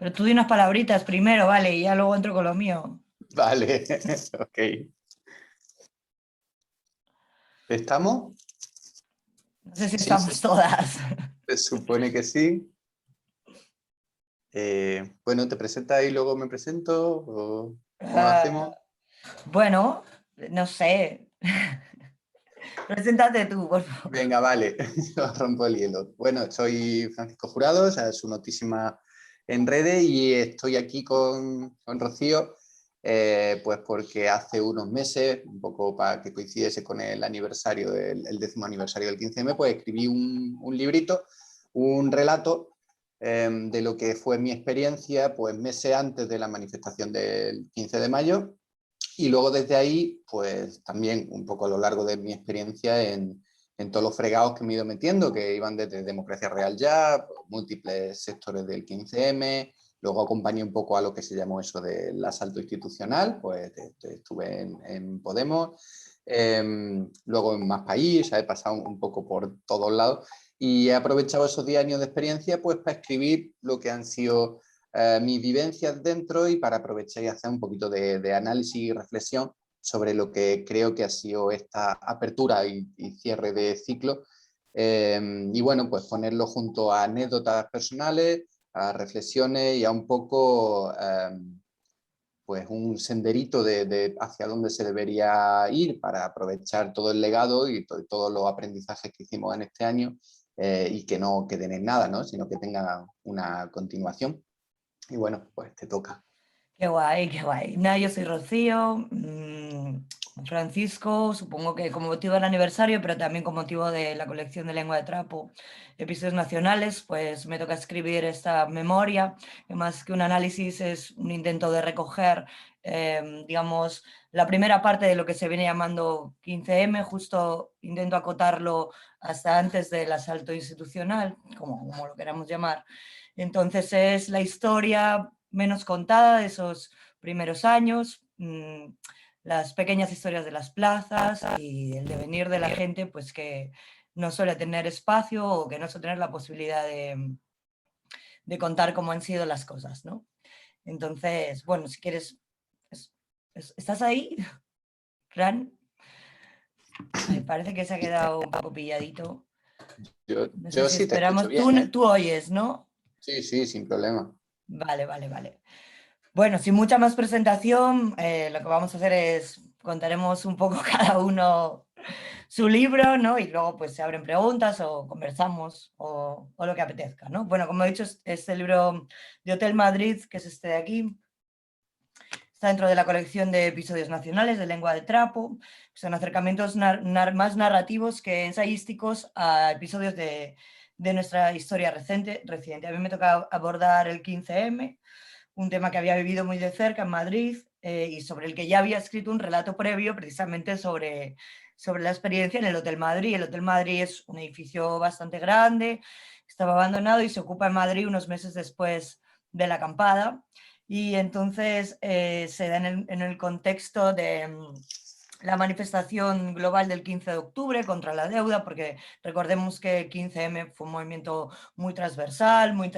Pero tú di unas palabritas primero, vale, y ya luego entro con lo mío. Vale, ok. ¿Estamos? No sé si Sí, estamos todas. se supone que sí. Bueno, ¿te presentas y luego me presento? ¿O cómo lo hacemos? Bueno, no sé. Preséntate tú, por favor. Venga, vale, rompo el hielo. Bueno, soy Francisco Jurado, o sea, es una notísima en redes y estoy aquí con Rocío, pues porque hace unos meses, un poco para que coincidiese con el aniversario, el 10º aniversario del 15M, pues escribí un librito, un relato de lo que fue mi experiencia, pues meses antes de la manifestación del 15 de mayo. Y luego desde ahí, pues también un poco a lo largo de mi experiencia en todos los fregados que me he ido metiendo, que iban desde Democracia Real Ya, múltiples sectores del 15M, luego acompañé un poco a lo que se llamó eso del asalto institucional, pues estuve en Podemos, luego en Más País, he pasado un poco por todos lados y he aprovechado esos 10 años de experiencia pues para escribir lo que han sido mis vivencias dentro y para aprovechar y hacer un poquito de análisis y reflexión sobre lo que creo que ha sido esta apertura y cierre de ciclo. Y bueno, pues ponerlo junto a anécdotas personales, a reflexiones y a un poco pues un senderito de hacia dónde se debería ir para aprovechar todo el legado y todos los aprendizajes que hicimos en este año y que no queden en nada, ¿no? Sino que tengan una continuación. Y bueno, pues te toca. Qué guay, qué guay. Nada, yo soy Rocío, Francisco, supongo que con motivo del aniversario, pero también con motivo de la colección de Lengua de Trapo, episodios nacionales, pues me toca escribir esta memoria, que más que un análisis es un intento de recoger, digamos, la primera parte de lo que se viene llamando 15M, justo intento acotarlo hasta antes del asalto institucional, como lo queramos llamar. Entonces es la historia menos contada de esos primeros años, las pequeñas historias de las plazas y el devenir de la gente, pues que no suele tener espacio o que no suele tener la posibilidad de contar cómo han sido las cosas, ¿no? Entonces, bueno, si quieres, ¿estás ahí, Fran? Me parece que se ha quedado un poco pilladito. No sé Yo si sí te escucho esperamos, bien, ¿eh? tú oyes, ¿no? Sí, sí, sin problema. Vale, vale, vale. Bueno, sin mucha más presentación, lo que vamos a hacer es contaremos un poco cada uno su libro, ¿no? Y luego pues se abren preguntas o conversamos o lo que apetezca, ¿no? Bueno, como he dicho, este libro de Hotel Madrid, que es este de aquí, está dentro de la colección de episodios nacionales de Lengua de Trapo. Son acercamientos más narrativos que ensayísticos a episodios de nuestra historia reciente. A mí me toca abordar el 15M, un tema que había vivido muy de cerca en Madrid y sobre el que ya había escrito un relato previo precisamente sobre la experiencia en el Hotel Madrid. El Hotel Madrid es un edificio bastante grande, estaba abandonado y se ocupa en Madrid unos meses después de la acampada y entonces se da en el contexto de la manifestación global del 15 de octubre contra la deuda, porque recordemos que el 15M fue un movimiento muy transversal, muy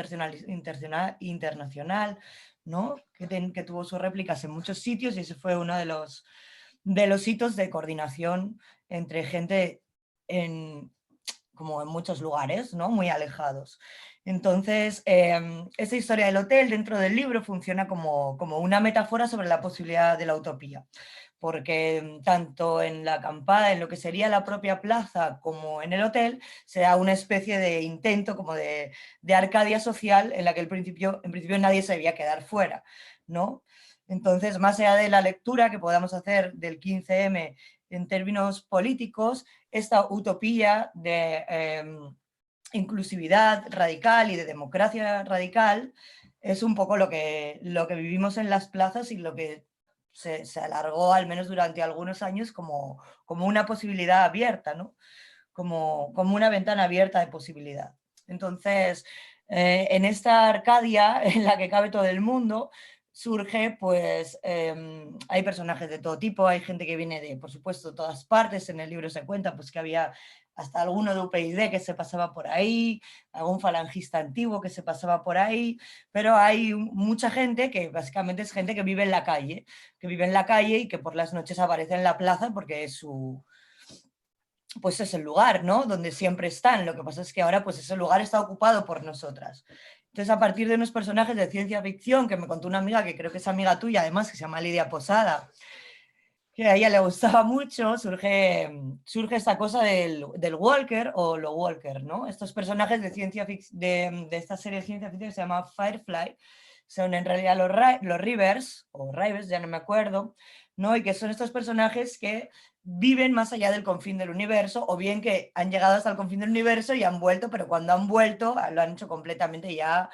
internacional, ¿no? Que tuvo sus réplicas en muchos sitios y ese fue uno de los hitos de coordinación entre gente como en muchos lugares, ¿no? Muy alejados. Entonces, esa historia del hotel dentro del libro funciona como una metáfora sobre la posibilidad de la utopía, porque tanto en la acampada, en lo que sería la propia plaza, como en el hotel, se da una especie de intento como de Arcadia social en la que en principio nadie se debía quedar fuera, ¿no? Entonces, más allá de la lectura que podamos hacer del 15M en términos políticos, esta utopía de inclusividad radical y de democracia radical es un poco lo que vivimos en las plazas y lo que se alargó, al menos durante algunos años, como una posibilidad abierta, ¿no? Como una ventana abierta de posibilidad. Entonces, en esta Arcadia en la que cabe todo el mundo, surge, pues hay personajes de todo tipo, hay gente que viene de, por supuesto, todas partes. En el libro se cuenta pues que había hasta alguno de UPyD que se pasaba por ahí, algún falangista antiguo que se pasaba por ahí, pero hay mucha gente que básicamente es gente que vive en la calle, y que por las noches aparece en la plaza porque es su, pues es el lugar, ¿no? Donde siempre están. Lo que pasa es que ahora pues ese lugar está ocupado por nosotras. Entonces, a partir de unos personajes de ciencia ficción que me contó una amiga, que creo que es amiga tuya, además, que se llama Lidia Posada, que a ella le gustaba mucho, surge esta cosa del Walker o lo Walker, ¿no? Estos personajes de ciencia de esta serie de ciencia ficción que se llama Firefly, son en realidad los Rivers, o Rivers, ya no me acuerdo, ¿no? Y que son estos personajes que viven más allá del confín del universo, o bien que han llegado hasta el confín del universo y han vuelto, pero cuando han vuelto lo han hecho completamente ya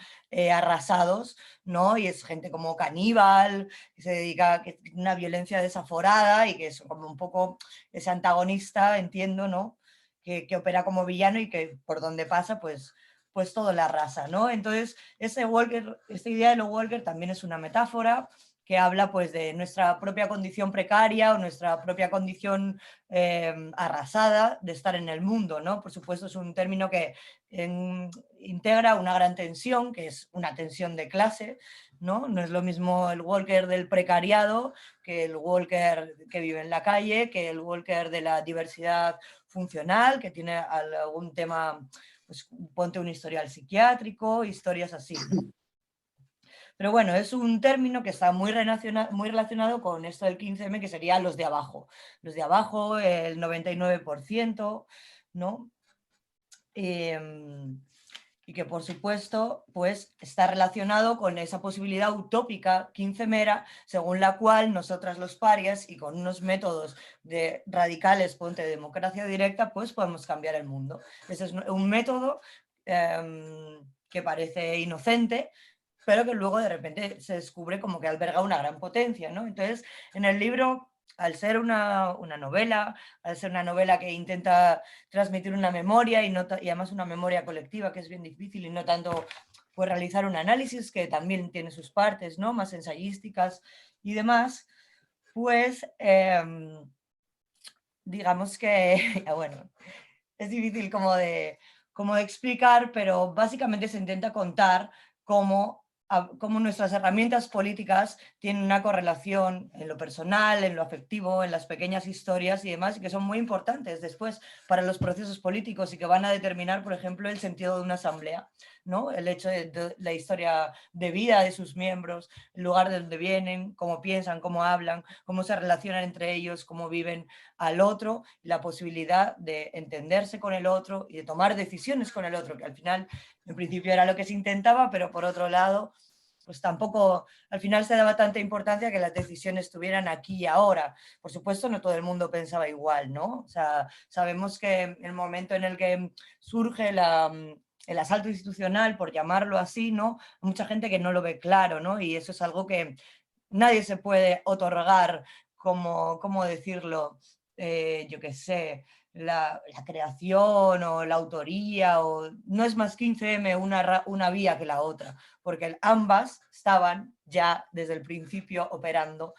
arrasados, ¿no? Y es gente como caníbal, que se dedica, que tiene una violencia desaforada y que es como un poco ese antagonista, entiendo, ¿no? Que opera como villano y que por donde pasa, pues todo la arrasa, ¿no? Entonces, esta idea de lo Walker también es una metáfora que habla pues de nuestra propia condición precaria o nuestra propia condición arrasada de estar en el mundo, ¿no? Por supuesto es un término que integra una gran tensión, que es una tensión de clase, ¿no? No es lo mismo el walker del precariado que el walker que vive en la calle, que el walker de la diversidad funcional, que tiene algún tema, pues ponte un historial psiquiátrico, historias así, ¿no? Pero bueno, es un término que está muy relacionado con esto del 15M, que serían los de abajo. Los de abajo, el 99%, ¿no? Y que por supuesto pues está relacionado con esa posibilidad utópica quincemera según la cual nosotras los parias y con unos métodos de radicales, ponte de democracia directa, pues podemos cambiar el mundo. Ese es un método que parece inocente, pero que luego de repente se descubre como que alberga una gran potencia, ¿no? Entonces, en el libro, al ser una novela, al ser una novela que intenta transmitir una memoria y además una memoria colectiva, que es bien difícil, y no tanto pues realizar un análisis que también tiene sus partes, ¿no? Más ensayísticas y demás, pues digamos que, bueno, es difícil como de explicar, pero básicamente se intenta contar cómo nuestras herramientas políticas tienen una correlación en lo personal, en lo afectivo, en las pequeñas historias y demás, y que son muy importantes después para los procesos políticos y que van a determinar, por ejemplo, el sentido de una asamblea, ¿no? El hecho de la historia de vida de sus miembros, el lugar de donde vienen, cómo piensan, cómo hablan, cómo se relacionan entre ellos, cómo viven al otro, la posibilidad de entenderse con el otro y de tomar decisiones con el otro, que al final, en principio era lo que se intentaba, pero por otro lado, pues tampoco, al final se daba tanta importancia que las decisiones estuvieran aquí y ahora. Por supuesto, no todo el mundo pensaba igual, ¿no? O sea, sabemos que en el momento en el que surge el asalto institucional, por llamarlo así, ¿no? Hay mucha gente que no lo ve claro, ¿no? Y eso es algo que nadie se puede otorgar como, ¿cómo decirlo? Yo qué sé, la creación o la autoría, o no es más 15M una vía que la otra, porque ambas estaban ya desde el principio operando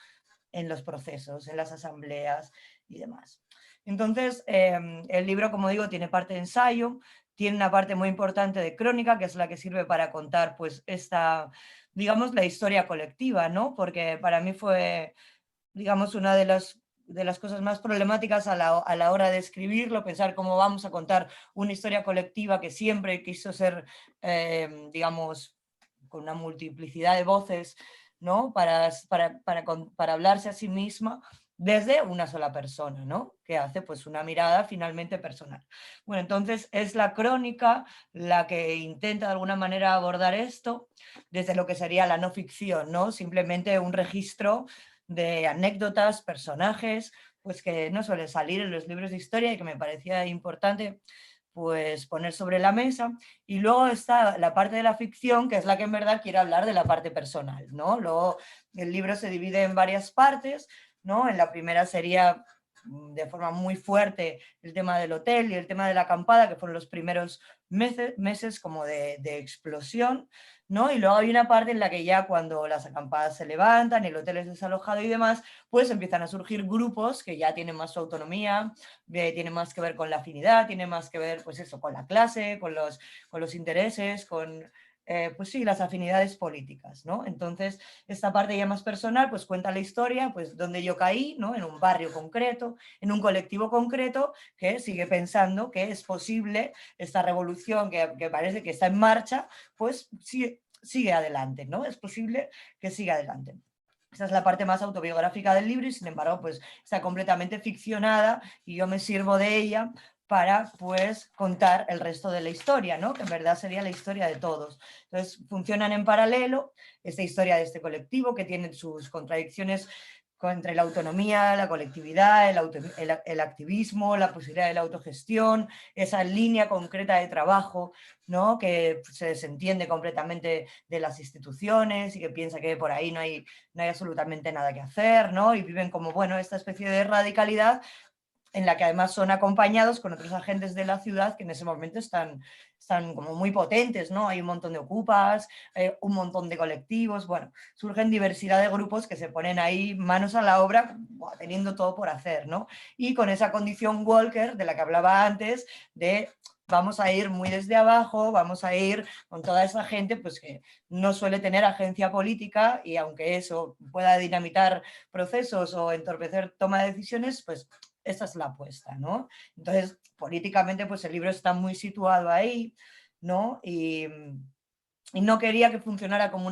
en los procesos, en las asambleas y demás. Entonces, el libro, como digo, tiene parte de ensayo, tiene una parte muy importante de crónica, que es la que sirve para contar pues esta, digamos, la historia colectiva, ¿no? Porque para mí fue, digamos, una de las cosas más problemáticas a la hora de escribirlo, pensar cómo vamos a contar una historia colectiva que siempre quiso ser, digamos, con una multiplicidad de voces, ¿no? Para hablarse a sí misma desde una sola persona, ¿no? Que hace pues una mirada finalmente personal. Bueno, entonces es la crónica la que intenta de alguna manera abordar esto desde lo que sería la no ficción, ¿no? Simplemente un registro de anécdotas, personajes, pues que no suelen salir en los libros de historia y que me parecía importante pues poner sobre la mesa. Y luego está la parte de la ficción, que es la que en verdad quiere hablar de la parte personal, ¿no? Luego el libro se divide en varias partes, ¿no? En la primera sería de forma muy fuerte el tema del hotel y el tema de la acampada, que fueron los primeros meses como de explosión, ¿no? Y luego hay una parte en la que ya cuando las acampadas se levantan, el hotel es desalojado y demás, pues empiezan a surgir grupos que ya tienen más su autonomía, tienen más que ver con la afinidad, tienen más que ver, pues eso, con la clase, con los intereses, con, pues sí, las afinidades políticas, ¿no? Entonces, esta parte ya más personal, pues cuenta la historia, pues donde yo caí, ¿no? En un barrio concreto, en un colectivo concreto, que sigue pensando que es posible esta revolución que parece que está en marcha, pues sigue adelante, ¿no? Es posible que siga adelante. Esa es la parte más autobiográfica del libro y sin embargo pues está completamente ficcionada y yo me sirvo de ella para pues contar el resto de la historia, ¿no? Que en verdad sería la historia de todos. Entonces funcionan en paralelo esta historia de este colectivo que tiene sus contradicciones entre la autonomía, la colectividad, el activismo, la posibilidad de la autogestión, esa línea concreta de trabajo, ¿no? Que se desentiende completamente de las instituciones y que piensa que por ahí no hay absolutamente nada que hacer, ¿no? Y viven como, bueno, esta especie de radicalidad en la que además son acompañados con otros agentes de la ciudad que en ese momento están como muy potentes, ¿no? Hay un montón de ocupas, un montón de colectivos, bueno, surgen diversidad de grupos que se ponen ahí manos a la obra, teniendo todo por hacer, ¿no? Y con esa condición Walker de la que hablaba antes, de vamos a ir muy desde abajo, vamos a ir con toda esa gente pues que no suele tener agencia política y aunque eso pueda dinamitar procesos o entorpecer toma de decisiones, pues esa es la apuesta, ¿no? Entonces, políticamente, pues el libro está muy situado ahí, ¿no? Y no quería que funcionara como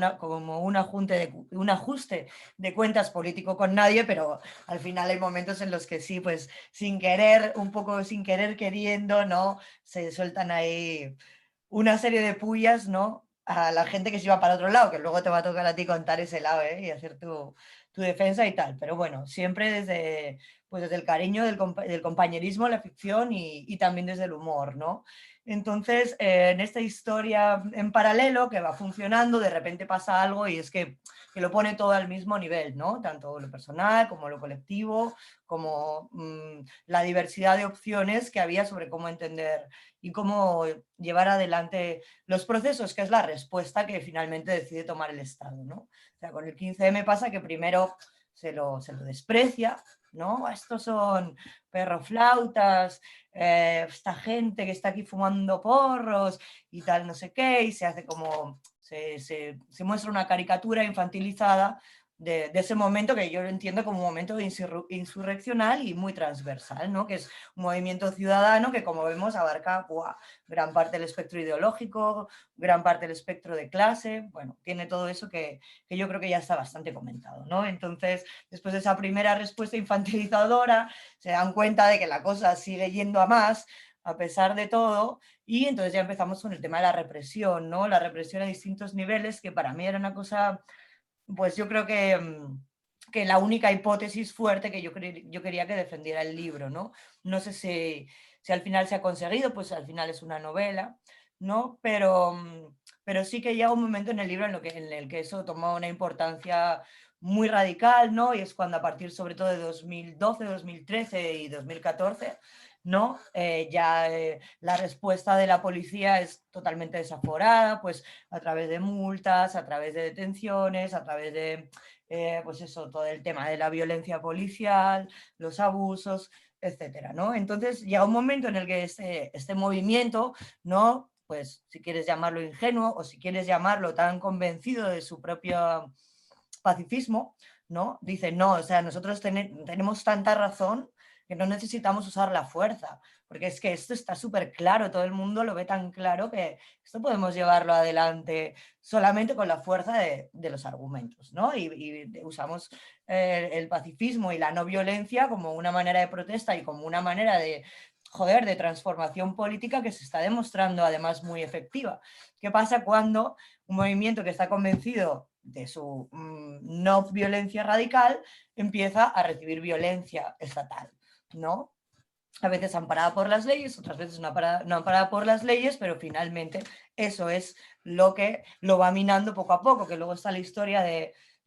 un ajuste de cuentas político con nadie, pero al final hay momentos en los que sí, pues sin querer, un poco sin querer queriendo, ¿no? Se sueltan ahí una serie de pullas, ¿no? A la gente que se iba para otro lado, que luego te va a tocar a ti contar ese lado, ¿eh? Y hacer tu defensa y tal. Pero bueno, siempre desde el cariño del compañerismo, la ficción y también desde el humor, ¿no? Entonces, en esta historia en paralelo que va funcionando, de repente pasa algo y es que lo pone todo al mismo nivel, ¿no? Tanto lo personal como lo colectivo, como la diversidad de opciones que había sobre cómo entender y cómo llevar adelante los procesos, que es la respuesta que finalmente decide tomar el Estado, ¿no? O sea, con el 15M pasa que primero se lo desprecia, ¿no? Estos son perroflautas, esta gente que está aquí fumando porros y tal, no sé qué, y se hace como, se muestra una caricatura infantilizada de ese momento que yo lo entiendo como un momento insurreccional y muy transversal, ¿no? Que es un movimiento ciudadano que, como vemos, abarca gran parte del espectro ideológico, gran parte del espectro de clase, bueno, tiene todo eso que yo creo que ya está bastante comentado, ¿no? Entonces, después de esa primera respuesta infantilizadora, se dan cuenta de que la cosa sigue yendo a más, a pesar de todo, y entonces ya empezamos con el tema de la represión, ¿no? La represión a distintos niveles, que para mí era una cosa pues yo creo que la única hipótesis fuerte que yo quería que defendiera el libro, ¿no? No sé si al final se ha conseguido, pues al final es una novela, ¿no? Pero sí que llega un momento en el libro en el que eso toma una importancia muy radical, ¿no? Y es cuando a partir sobre todo de 2012, 2013 y 2014, ¿no? La respuesta de la policía es totalmente desaforada, pues a través de multas, a través de detenciones, a través de, pues eso, todo el tema de la violencia policial, los abusos, etcétera, ¿no? Entonces llega un momento en el que este movimiento, ¿no? Pues si quieres llamarlo ingenuo o si quieres llamarlo tan convencido de su propio pacifismo, ¿no? Dice, no, o sea, nosotros tenemos tanta razón que no necesitamos usar la fuerza, porque es que esto está súper claro, todo el mundo lo ve tan claro que esto podemos llevarlo adelante solamente con la fuerza de los argumentos, ¿no? Y usamos el pacifismo y la no violencia como una manera de protesta y como una manera de transformación política que se está demostrando además muy efectiva. ¿Qué pasa cuando un movimiento que está convencido de su no violencia radical empieza a recibir violencia estatal, ¿no? A veces amparada por las leyes, otras veces no amparada por las leyes, pero finalmente eso es lo que lo va minando poco a poco, que luego está la historia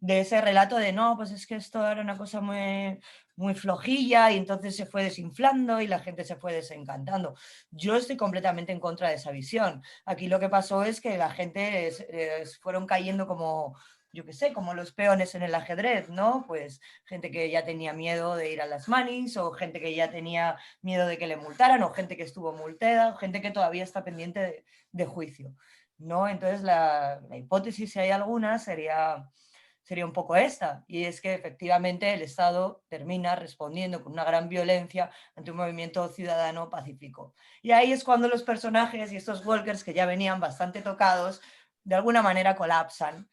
de ese relato de no, pues es que esto era una cosa muy flojilla y entonces se fue desinflando y la gente se fue desencantando. Yo estoy completamente en contra de esa visión. Aquí lo que pasó es que la gente fueron cayendo como, yo qué sé, como los peones en el ajedrez, ¿no? Pues gente que ya tenía miedo de ir a las manis, o gente que ya tenía miedo de que le multaran, o gente que estuvo multada, o gente que todavía está pendiente de juicio, ¿no? Entonces la hipótesis, si hay alguna, sería un poco esta, y es que efectivamente el Estado termina respondiendo con una gran violencia ante un movimiento ciudadano pacífico. Y ahí es cuando los personajes y estos walkers, que ya venían bastante tocados, de alguna manera colapsan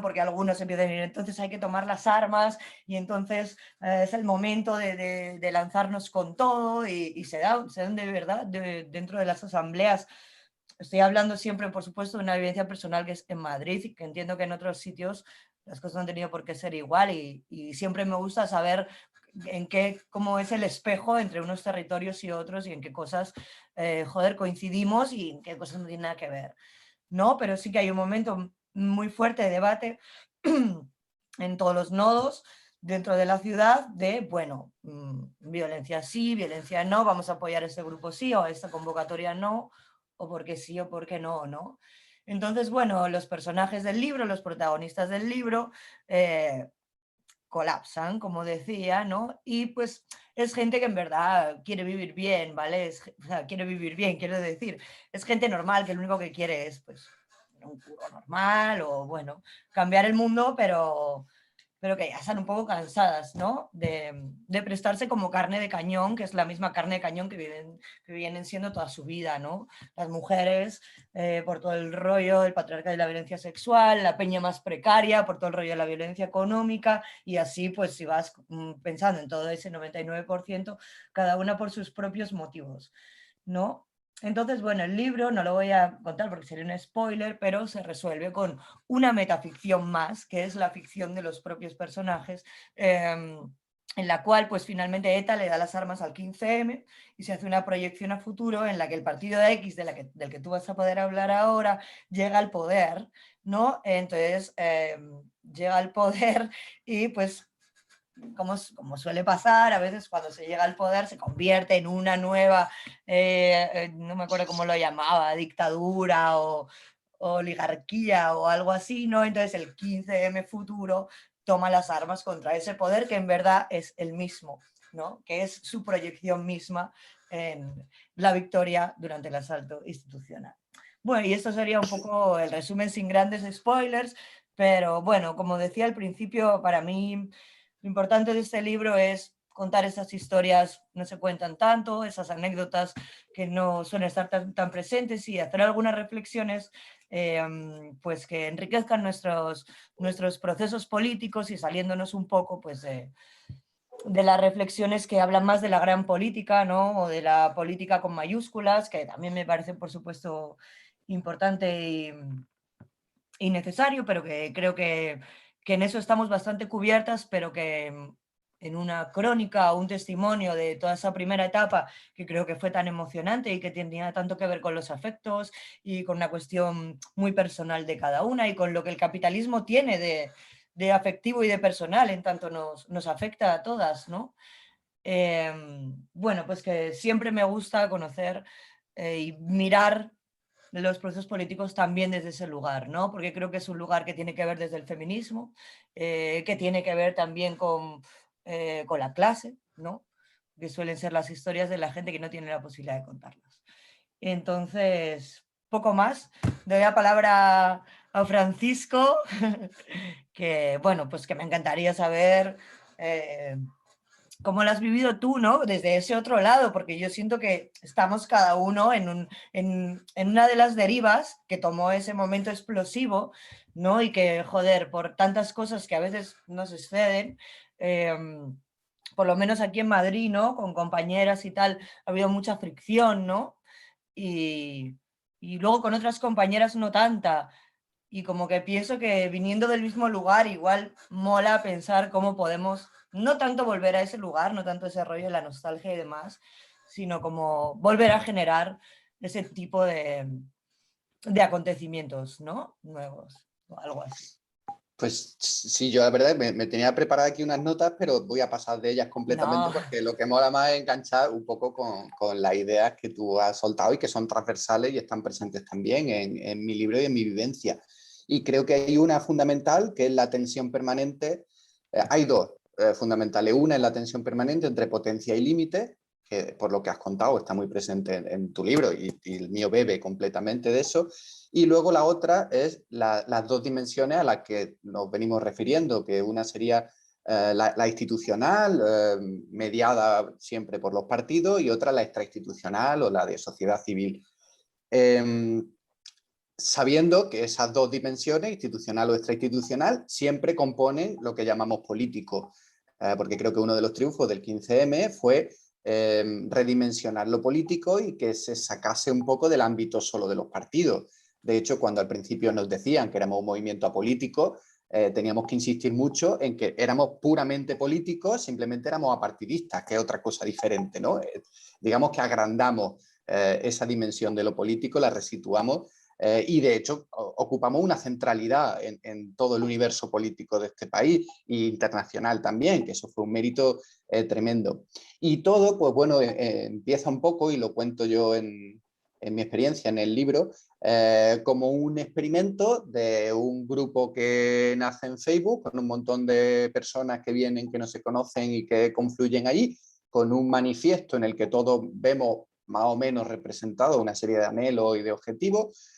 porque algunos empiezan a decir, entonces hay que tomar las armas y entonces es el momento de lanzarnos con todo y se dan de verdad dentro de las asambleas. Estoy hablando siempre, por supuesto, de una vivencia personal que es en Madrid y que entiendo que en otros sitios las cosas no han tenido por qué ser igual y siempre me gusta saber cómo es el espejo entre unos territorios y otros y en qué cosas, joder, coincidimos y en qué cosas no tienen nada que ver, ¿no? Pero sí que hay un momento muy fuerte de debate en todos los nodos dentro de la ciudad de, bueno, violencia sí, violencia no, vamos a apoyar a este grupo sí o a esta convocatoria no, o porque sí o porque no, ¿no? Entonces, bueno, los personajes del libro, los protagonistas del libro, colapsan, como decía, ¿no? Y pues es gente que en verdad quiere vivir bien, ¿vale? O sea, quiere vivir bien, quiero decir, es gente normal que lo único que quiere es, pues, un curro normal o, bueno, cambiar el mundo, pero que ya están un poco cansadas, ¿no? De prestarse como carne de cañón, que es la misma carne de cañón que vienen siendo toda su vida, ¿no? Las mujeres, por todo el rollo del patriarcado y la violencia sexual, la peña más precaria, por todo el rollo de la violencia económica, y así, pues, si vas pensando en todo ese 99%, cada una por sus propios motivos, ¿no? Entonces, bueno, el libro no lo voy a contar porque sería un spoiler, pero se resuelve con una metaficción más, que es la ficción de los propios personajes, en la cual pues finalmente ETA le da las armas al 15M y se hace una proyección a futuro en la que el partido de X, del que tú vas a poder hablar ahora, llega al poder, ¿no? Entonces llega al poder y pues como suele pasar, a veces cuando se llega al poder se convierte en una nueva, no me acuerdo cómo lo llamaba, dictadura o oligarquía o algo así, ¿no? Entonces el 15M futuro toma las armas contra ese poder que en verdad es el mismo, ¿no? Que es su proyección misma en la victoria durante el asalto institucional. Bueno, y esto sería un poco el resumen sin grandes spoilers, pero bueno, como decía al principio, para mí lo importante de este libro es contar esas historias, no se cuentan tanto, esas anécdotas que no suelen estar tan presentes y hacer algunas reflexiones pues que enriquezcan nuestros procesos políticos y saliéndonos un poco pues de las reflexiones que hablan más de la gran política, ¿no? O de la política con mayúsculas, que también me parece, por supuesto, importante y necesario, pero que creo que en eso estamos bastante cubiertas, pero que en una crónica o un testimonio de toda esa primera etapa, que creo que fue tan emocionante y que tenía tanto que ver con los afectos y con una cuestión muy personal de cada una y con lo que el capitalismo tiene de afectivo y de personal, en tanto nos afecta a todas, ¿no? Bueno, pues que siempre me gusta conocer y mirar los procesos políticos también desde ese lugar, ¿no? Porque creo que es un lugar que tiene que ver desde el feminismo, que tiene que ver también con la clase, ¿no? Que suelen ser las historias de la gente que no tiene la posibilidad de contarlas. Entonces, poco más. Doy la palabra a Francisco, que, bueno, pues que me encantaría saber cómo lo has vivido tú, ¿no? Desde ese otro lado, porque yo siento que estamos cada uno en una de las derivas que tomó ese momento explosivo, ¿no? Y que, joder, por tantas cosas que a veces nos exceden, por lo menos aquí en Madrid, ¿no? Con compañeras y tal, ha habido mucha fricción, ¿no? Y, y luego con otras compañeras no tanta. Y como que pienso que viniendo del mismo lugar, igual mola pensar cómo podemos, no tanto volver a ese lugar, no tanto ese rollo de la nostalgia y demás, sino como volver a generar ese tipo de acontecimientos, ¿no? Nuevos, o algo así. Pues sí, yo la verdad me tenía preparada aquí unas notas, pero voy a pasar de ellas completamente No, porque lo que mola más es enganchar un poco con las ideas que tú has soltado y que son transversales y están presentes también en mi libro y en mi vivencia. Y creo que hay una fundamental, que es la tensión permanente. Hay dos fundamentales. Una es la tensión permanente entre potencia y límite, que por lo que has contado está muy presente en tu libro y el mío bebe completamente de eso. Y luego la otra es las dos dimensiones a las que nos venimos refiriendo, que una sería la institucional, mediada siempre por los partidos, y otra la extrainstitucional o la de sociedad civil. Eh, Sabiendo que esas dos dimensiones, institucional o extrainstitucional, siempre componen lo que llamamos político, porque creo que uno de los triunfos del 15M fue redimensionar lo político y que se sacase un poco del ámbito solo de los partidos. De hecho, cuando al principio nos decían que éramos un movimiento apolítico, teníamos que insistir mucho en que éramos puramente políticos, simplemente éramos apartidistas, que es otra cosa diferente, ¿no? Digamos que agrandamos esa dimensión de lo político, la resituamos y de hecho ocupamos una centralidad en todo el universo político de este país e internacional también, que eso fue un mérito tremendo. Y todo, pues bueno, empieza un poco, y lo cuento yo en mi experiencia en el libro, como un experimento de un grupo que nace en Facebook, con un montón de personas que vienen, que no se conocen y que confluyen allí, con un manifiesto en el que todos vemos más o menos representado una serie de anhelos y de objetivos,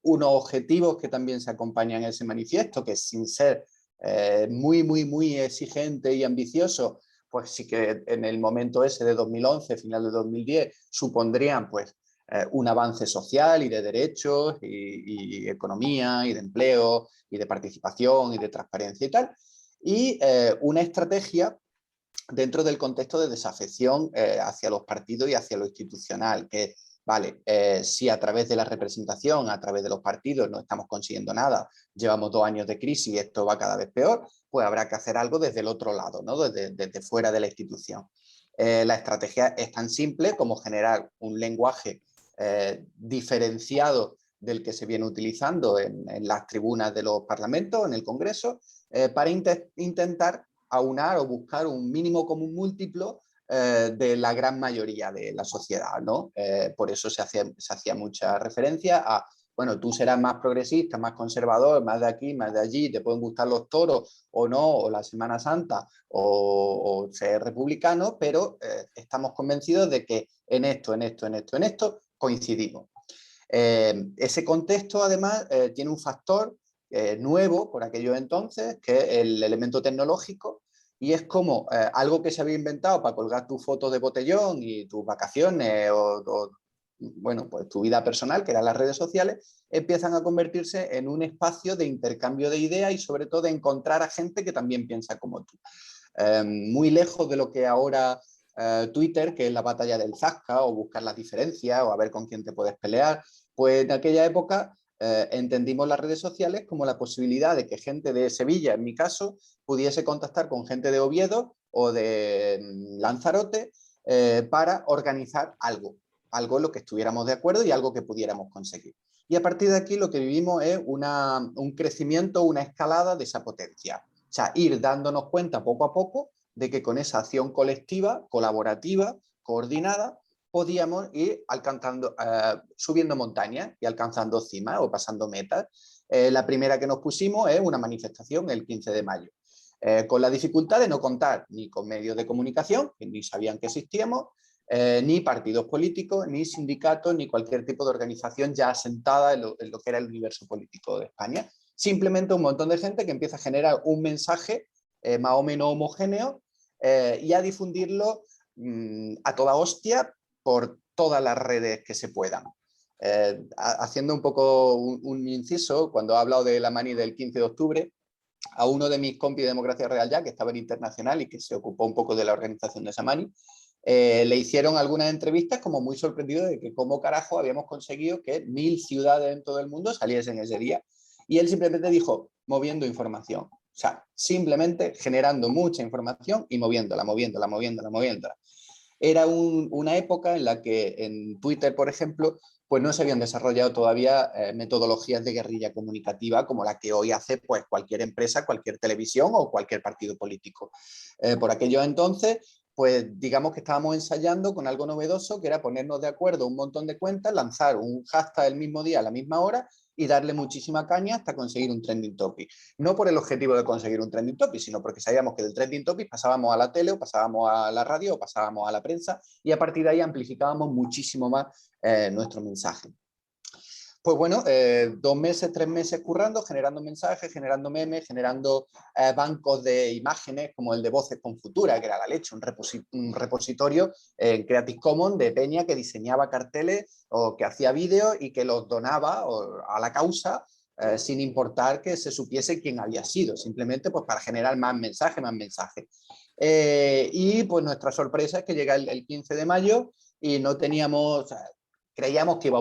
unos objetivos que también se acompañan en ese manifiesto, que sin ser muy exigente y ambicioso, pues sí que en el momento ese de 2011, final de 2010, supondrían pues un avance social y de derechos y economía y de empleo y de participación y de transparencia y tal, y una estrategia dentro del contexto de desafección hacia los partidos y hacia lo institucional, que vale, si a través de la representación, a través de los partidos no estamos consiguiendo nada, llevamos 2 años de crisis y esto va cada vez peor, pues habrá que hacer algo desde el otro lado, ¿no? desde fuera de la institución. La estrategia es tan simple como generar un lenguaje diferenciado del que se viene utilizando en las tribunas de los parlamentos, en el Congreso, para intentar aunar o buscar un mínimo común múltiplo de la gran mayoría de la sociedad, ¿no? Por eso se hacía mucha referencia a, bueno, tú serás más progresista, más conservador, más de aquí, más de allí, te pueden gustar los toros o no, o la Semana Santa, o ser republicano, pero estamos convencidos de que en esto coincidimos. Ese contexto, además, tiene un factor nuevo por aquellos entonces, que es el elemento tecnológico, y es como algo que se había inventado para colgar tus fotos de botellón y tus vacaciones bueno, pues tu vida personal, que eran las redes sociales, empiezan a convertirse en un espacio de intercambio de ideas y sobre todo de encontrar a gente que también piensa como tú. Muy lejos de lo que ahora Twitter, que es la batalla del zasca o buscar las diferencias o a ver con quién te puedes pelear, pues en aquella época entendimos las redes sociales como la posibilidad de que gente de Sevilla, en mi caso, pudiese contactar con gente de Oviedo o de Lanzarote para organizar algo en lo que estuviéramos de acuerdo y algo que pudiéramos conseguir. Y a partir de aquí lo que vivimos es un crecimiento, una escalada de esa potencia. O sea, ir dándonos cuenta poco a poco de que con esa acción colectiva, colaborativa, coordinada, podíamos ir alcanzando, subiendo montañas y alcanzando cimas o pasando metas. La primera que nos pusimos es una manifestación el 15 de mayo, con la dificultad de no contar ni con medios de comunicación, que ni sabían que existíamos, ni partidos políticos, ni sindicatos, ni cualquier tipo de organización ya asentada en lo que era el universo político de España. Simplemente un montón de gente que empieza a generar un mensaje más o menos homogéneo y a difundirlo a toda hostia por todas las redes que se puedan. Haciendo un poco un inciso, cuando he hablado de la mani del 15 de octubre, a uno de mis compis de Democracia Real ya, que estaba en Internacional y que se ocupó un poco de la organización de esa mani, le hicieron algunas entrevistas como muy sorprendido de que cómo carajo habíamos conseguido que 1000 ciudades en todo el mundo saliesen ese día. Y él simplemente dijo, moviendo información. O sea, simplemente generando mucha información y moviéndola. era una época en la que en Twitter, por ejemplo, pues no se habían desarrollado todavía metodologías de guerrilla comunicativa como la que hoy hace pues, cualquier empresa, cualquier televisión o cualquier partido político. Por aquello entonces, pues digamos que estábamos ensayando con algo novedoso, que era ponernos de acuerdo un montón de cuentas, lanzar un hashtag el mismo día a la misma hora y darle muchísima caña hasta conseguir un trending topic. No por el objetivo de conseguir un trending topic, sino porque sabíamos que del trending topic pasábamos a la tele, o pasábamos a la radio, o pasábamos a la prensa, y a partir de ahí amplificábamos muchísimo más nuestro mensaje. Pues bueno, 2 meses, 3 meses currando, generando mensajes, generando memes, generando bancos de imágenes como el de Voces con Futura, que era la leche, un repositorio en Creative Commons de peña que diseñaba carteles o que hacía vídeos y que los donaba a la causa sin importar que se supiese quién había sido, simplemente pues para generar más mensajes, más mensajes. Y pues nuestra sorpresa es que llega el 15 de mayo y no teníamos... creíamos que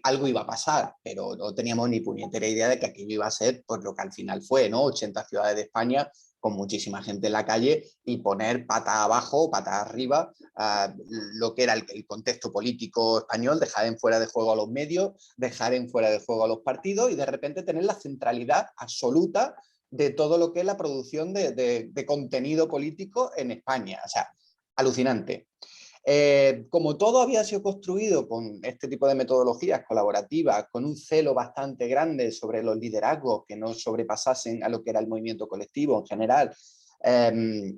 algo iba a pasar, pero no teníamos ni puñetera idea de que aquello iba a ser pues, lo que al final fue, ¿no? 80 ciudades de España con muchísima gente en la calle y poner pata abajo, pata arriba, lo que era el contexto político español, dejar en fuera de juego a los medios, dejar en fuera de juego a los partidos y de repente tener la centralidad absoluta de todo lo que es la producción de contenido político en España. O sea, alucinante. Como todo había sido construido con este tipo de metodologías colaborativas, con un celo bastante grande sobre los liderazgos que no sobrepasasen a lo que era el movimiento colectivo en general,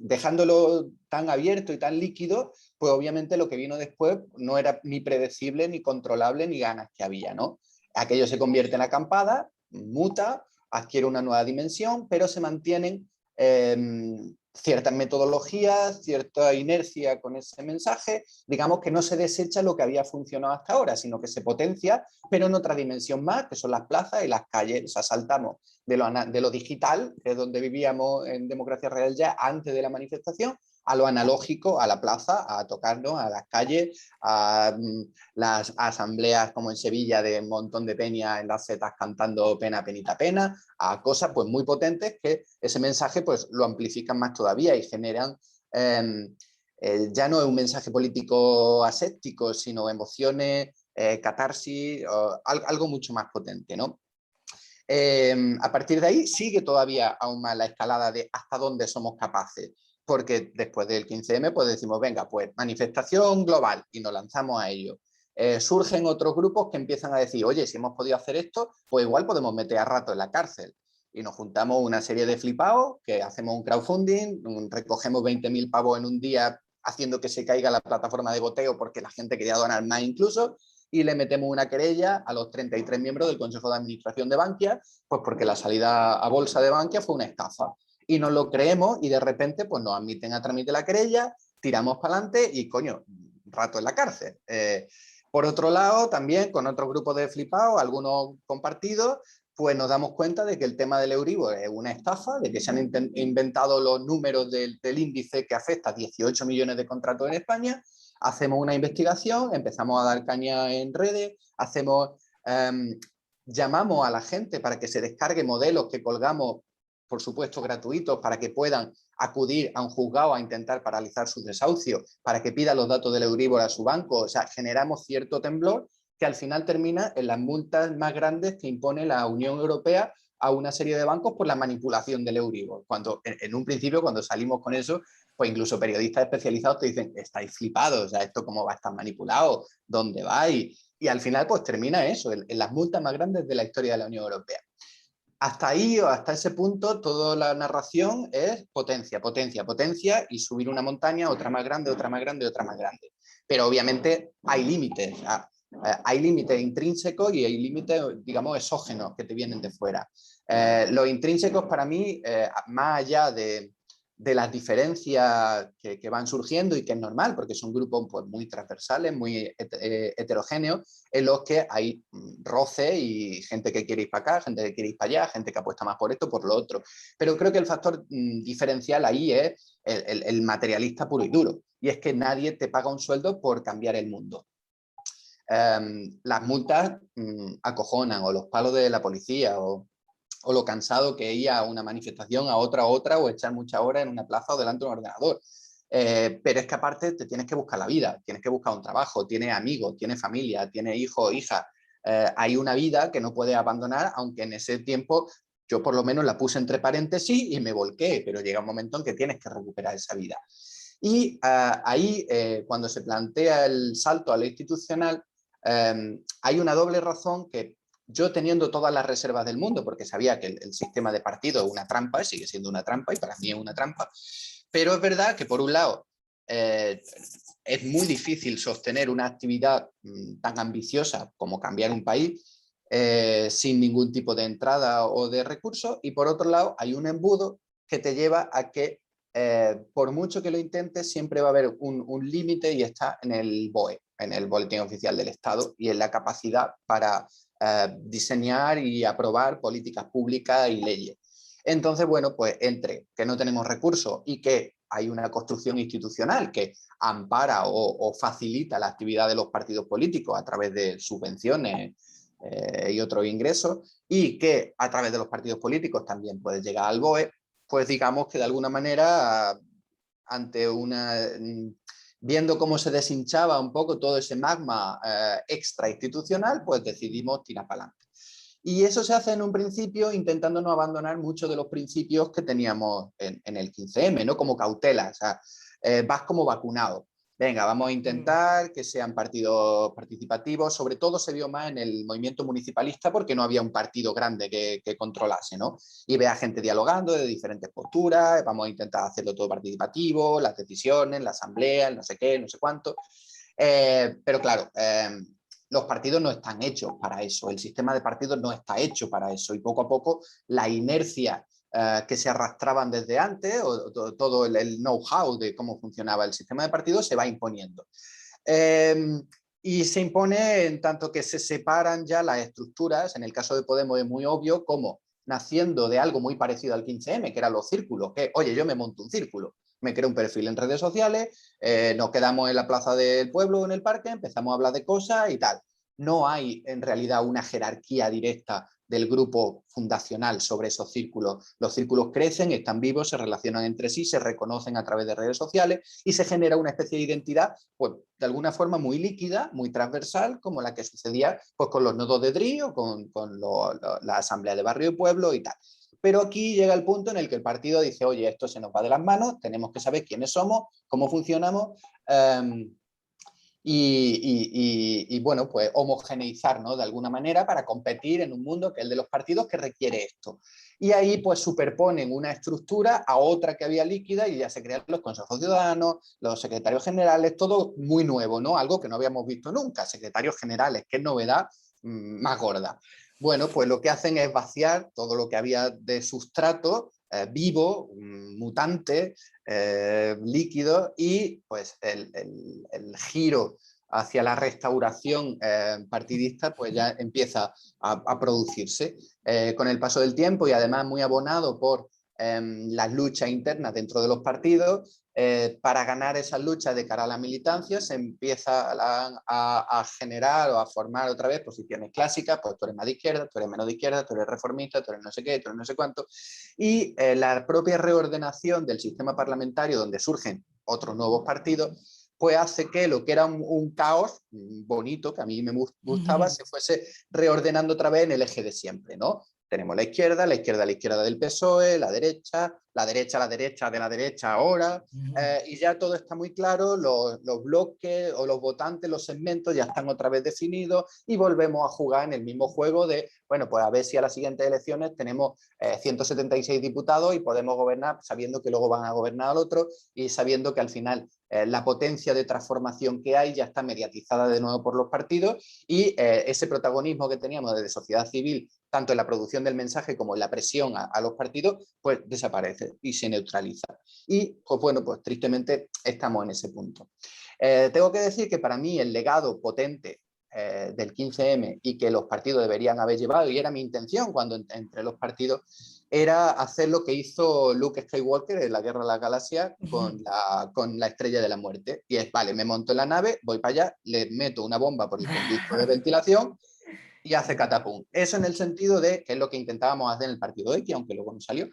dejándolo tan abierto y tan líquido, pues obviamente lo que vino después no era ni predecible, ni controlable, ni ganas que había, ¿no? Aquello se convierte en acampada, muta, adquiere una nueva dimensión, pero se mantienen ciertas metodologías, cierta inercia con ese mensaje, digamos que no se desecha lo que había funcionado hasta ahora, sino que se potencia, pero en otra dimensión más, que son las plazas y las calles. O sea, saltamos de lo digital, que es donde vivíamos en Democracia Real ya antes de la manifestación, a lo analógico, a la plaza, a tocarnos, a las calles, a las asambleas como en Sevilla de un montón de peña en las setas cantando pena, penita, pena, a cosas pues muy potentes que ese mensaje pues lo amplifican más todavía y generan ya no es un mensaje político aséptico, sino emociones, catarsis, algo mucho más potente, ¿no? A partir de ahí sigue todavía aún más la escalada de hasta dónde somos capaces, porque después del 15M pues decimos, venga, pues manifestación global y nos lanzamos a ello. Surgen otros grupos que empiezan a decir, oye, si hemos podido hacer esto, pues igual podemos meter a rato en la cárcel. Y nos juntamos una serie de flipados que hacemos un crowdfunding, recogemos 20.000 pavos en un día haciendo que se caiga la plataforma de goteo porque la gente quería donar más incluso, y le metemos una querella a los 33 miembros del Consejo de Administración de Bankia, pues porque la salida a bolsa de Bankia fue una estafa. Y nos lo creemos y de repente pues nos admiten a trámite la querella, tiramos para adelante y coño, un rato en la cárcel. Por otro lado, también con otro grupo de flipados, algunos compartidos, pues nos damos cuenta de que el tema del Euribor es una estafa, de que se han inventado los números del índice que afecta a 18 millones de contratos en España. Hacemos una investigación, empezamos a dar caña en redes, llamamos a la gente para que se descargue modelos que colgamos, por supuesto gratuitos, para que puedan acudir a un juzgado a intentar paralizar sus desahucios, para que pidan los datos del Euribor a su banco. O sea, generamos cierto temblor que al final termina en las multas más grandes que impone la Unión Europea a una serie de bancos por la manipulación del Euribor. Cuando en un principio, cuando salimos con eso, pues incluso periodistas especializados te dicen, estáis flipados, o sea, ¿esto cómo va a estar manipulado? ¿Dónde va? Y al final pues termina eso, en las multas más grandes de la historia de la Unión Europea. Hasta ahí o hasta ese punto toda la narración es potencia, potencia, potencia y subir una montaña, otra más grande, otra más grande, otra más grande. Pero obviamente hay límites, hay límites intrínsecos y hay límites, digamos, exógenos que te vienen de fuera. Los intrínsecos para mí, más allá de las diferencias que van surgiendo y que es normal porque son grupos pues, muy transversales, muy heterogéneos, en los que hay roce y gente que quiere ir para acá, gente que quiere ir para allá, gente que apuesta más por esto, por lo otro. Pero creo que el factor diferencial ahí es el materialista puro y duro, y es que nadie te paga un sueldo por cambiar el mundo. Las multas acojonan, o los palos de la policía, o lo cansado que ir a una manifestación, a otra, o echar muchas horas en una plaza o delante de un ordenador. pero es que aparte te tienes que buscar la vida, tienes que buscar un trabajo, tienes amigos, tienes familia, tienes hijos, hijas. Hay una vida que no puedes abandonar, aunque en ese tiempo yo por lo menos la puse entre paréntesis y me volqué, pero llega un momento en que tienes que recuperar esa vida. Y ahí, cuando se plantea el salto a lo institucional, hay una doble razón que yo, teniendo todas las reservas del mundo, porque sabía que el sistema de partido es una trampa, sigue siendo una trampa y para mí es una trampa, pero es verdad que por un lado es muy difícil sostener una actividad tan ambiciosa como cambiar un país sin ningún tipo de entrada o de recursos, y por otro lado hay un embudo que te lleva a que por mucho que lo intentes siempre va a haber un límite, y está en el BOE, en el Boletín Oficial del Estado, y en la capacidad para diseñar y aprobar políticas públicas y leyes. Entonces, bueno, pues entre que no tenemos recursos y que hay una construcción institucional que ampara o facilita la actividad de los partidos políticos a través de subvenciones y otros ingresos, y que a través de los partidos políticos también puede llegar al BOE, pues digamos que de alguna manera, ante una... viendo cómo se deshinchaba un poco todo ese magma extra institucional, pues decidimos tirar para adelante. Y eso se hace en un principio intentando no abandonar muchos de los principios que teníamos en el 15M, ¿no? Como cautela, o sea, vas como vacunado. Venga, vamos a intentar que sean partidos participativos. Sobre todo se vio más en el movimiento municipalista porque no había un partido grande que controlase, ¿no? Y ve a gente dialogando de diferentes posturas, vamos a intentar hacerlo todo participativo, las decisiones, la asamblea, el no sé qué, no sé cuánto. Pero claro, los partidos no están hechos para eso, el sistema de partidos no está hecho para eso, y poco a poco la inercia que se arrastraban desde antes, o todo el know-how de cómo funcionaba el sistema de partidos, se va imponiendo. Y se impone en tanto que se separan ya las estructuras. En el caso de Podemos es muy obvio cómo, naciendo de algo muy parecido al 15M, que eran los círculos, que, oye, yo me monto un círculo, me creo un perfil en redes sociales, nos quedamos en la plaza del pueblo o en el parque, empezamos a hablar de cosas y tal. No hay en realidad una jerarquía directa del grupo fundacional sobre esos círculos. Los círculos crecen, están vivos, se relacionan entre sí, se reconocen a través de redes sociales y se genera una especie de identidad, pues de alguna forma muy líquida, muy transversal, como la que sucedía pues, con los nodos de DRI o con la asamblea de barrio y pueblo y tal. Pero aquí llega el punto en el que el partido dice, oye, esto se nos va de las manos, tenemos que saber quiénes somos, cómo funcionamos, y bueno, pues homogeneizar, ¿no? De alguna manera para competir en un mundo que es el de los partidos, que requiere esto. Y ahí pues superponen una estructura a otra que había líquida y ya se crean los consejos ciudadanos, los secretarios generales, todo muy nuevo, ¿no? Algo que no habíamos visto nunca, secretarios generales, qué novedad más gorda. Bueno, pues lo que hacen es vaciar todo lo que había de sustrato vivo, mutante, líquido, y pues el giro hacia la restauración partidista pues ya empieza a producirse con el paso del tiempo, y además muy abonado por las luchas internas dentro de los partidos. Para ganar esa lucha de cara a la militancia se empieza a generar o a formar otra vez posiciones clásicas, pues tú eres más de izquierda, tú eres menos de izquierda, tú eres reformista, tú eres no sé qué, tú eres no sé cuánto, y la propia reordenación del sistema parlamentario, donde surgen otros nuevos partidos, pues hace que lo que era un caos bonito, que a mí me gustaba, se fuese reordenando otra vez en el eje de siempre, ¿no? Tenemos la izquierda, la izquierda, la izquierda del PSOE, la derecha, la derecha, la derecha de la derecha ahora, y ya todo está muy claro, los bloques o los votantes, los segmentos ya están otra vez definidos, y volvemos a jugar en el mismo juego de, bueno, pues a ver si a las siguientes elecciones tenemos 176 diputados y podemos gobernar sabiendo que luego van a gobernar al otro, y sabiendo que al final la potencia de transformación que hay ya está mediatizada de nuevo por los partidos, y ese protagonismo que teníamos desde sociedad civil, tanto en la producción del mensaje como en la presión a los partidos, pues desaparece y se neutraliza. Y pues bueno, pues tristemente estamos en ese punto. Tengo que decir que para mí el legado potente del 15M y que los partidos deberían haber llevado, y era mi intención cuando entre los partidos, era hacer lo que hizo Luke Skywalker en la Guerra de las Galaxias con la Estrella de la Muerte. Y es, vale, me monto en la nave, voy para allá, le meto una bomba por el conducto de ventilación y hace catapum. Eso en el sentido de, que es lo que intentábamos hacer en el partido X, aunque luego no salió,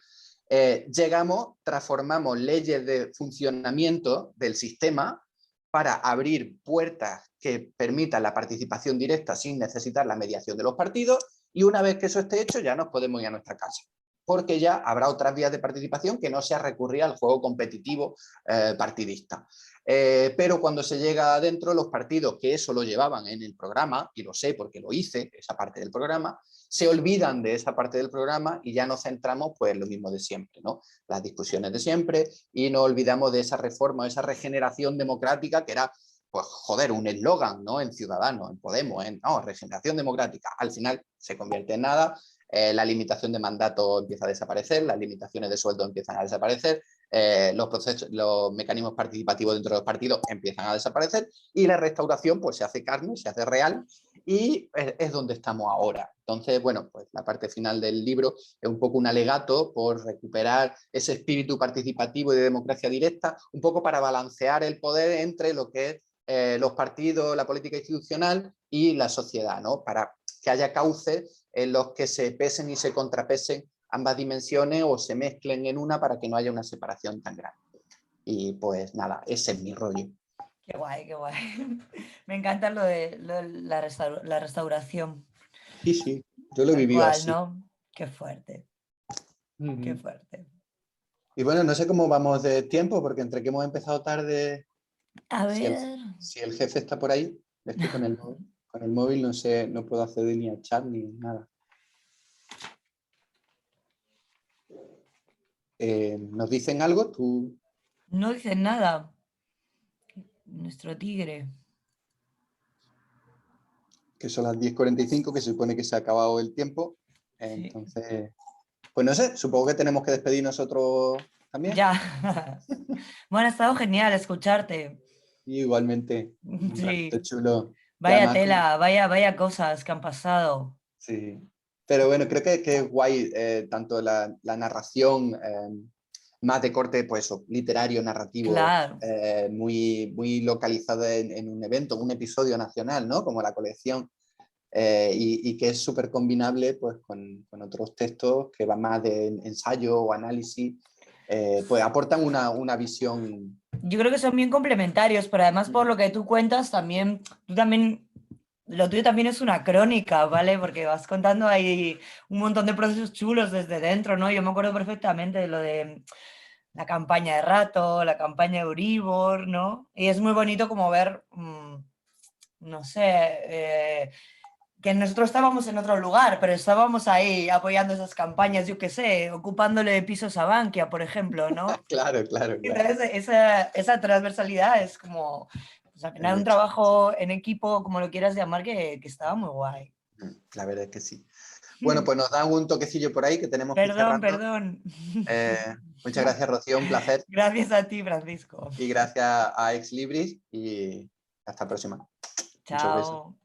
llegamos, transformamos leyes de funcionamiento del sistema para abrir puertas que permitan la participación directa sin necesitar la mediación de los partidos, y una vez que eso esté hecho ya nos podemos ir a nuestra casa, porque ya habrá otras vías de participación que no sea recurrir al juego competitivo partidista. Pero cuando se llega adentro, los partidos que eso lo llevaban en el programa, y lo sé porque lo hice, esa parte del programa, se olvidan de esa parte del programa y ya nos centramos pues en lo mismo de siempre, ¿no? Las discusiones de siempre, y nos olvidamos de esa reforma, esa regeneración democrática que era, pues joder, un eslogan, ¿no? En Ciudadanos, en Podemos, no, regeneración democrática. Al final se convierte en nada. La limitación de mandato empieza a desaparecer, las limitaciones de sueldo empiezan a desaparecer, los mecanismos participativos dentro de los partidos empiezan a desaparecer, y la restauración pues se hace carne, se hace real, y es donde estamos ahora. Entonces, bueno, pues la parte final del libro es un poco un alegato por recuperar ese espíritu participativo y de democracia directa, un poco para balancear el poder entre lo que es los partidos, la política institucional y la sociedad, ¿no? Para que haya cauces en los que se pesen y se contrapesen ambas dimensiones o se mezclen en una para que no haya una separación tan grande. Y pues nada, ese es mi rollo. Qué guay, qué guay. Me encanta lo de la restauración. Sí, sí, yo lo he Tal vivido cual, así. ¿no? Qué fuerte, qué fuerte. Y bueno, no sé cómo vamos de tiempo, porque entre que hemos empezado tarde, A si el, ver. si el jefe está por ahí, es que con el móvil no sé, no puedo acceder ni a chat ni nada. ¿Nos dicen algo? Tú, No dicen nada. Nuestro tigre. que son las 10:45, que se supone que se ha acabado el tiempo. Sí. Entonces, pues no sé, supongo que tenemos que despedir nosotros también. Ya. Bueno, ha estado genial escucharte. Y igualmente, un ratito Sí. chulo. Y Vaya además, tela, vaya cosas que han pasado. sí. Pero bueno, creo que es guay tanto la narración más de corte pues, literario, narrativo, Claro. muy localizada en un evento, un episodio nacional, ¿no? Como la colección, y que es súper combinable pues, con otros textos que van más de ensayo o análisis, pues aportan una visión. Yo creo que son bien complementarios, pero además por lo que tú cuentas, también, tú también, lo tuyo también es una crónica, ¿vale? Porque vas contando ahí un montón de procesos chulos desde dentro, ¿no? Yo me acuerdo perfectamente de lo de la campaña de Rato, la campaña de Euribor, ¿no? Y es muy bonito como ver, no sé, que nosotros estábamos en otro lugar, pero estábamos ahí apoyando esas campañas, yo qué sé, ocupándole pisos a Bankia, por ejemplo, ¿no? Claro, claro, claro. Entonces, esa transversalidad es como, pues, al final un trabajo en equipo, como lo quieras llamar, que estaba muy guay. La verdad es que sí. Bueno, pues nos da un toquecillo por ahí que tenemos que ir Perdón, cerrando. perdón. Eh, Muchas gracias, Rocío, un placer. Gracias a ti, Francisco. Y gracias a Ex Libris, y hasta la próxima. Muchos besos. Chao.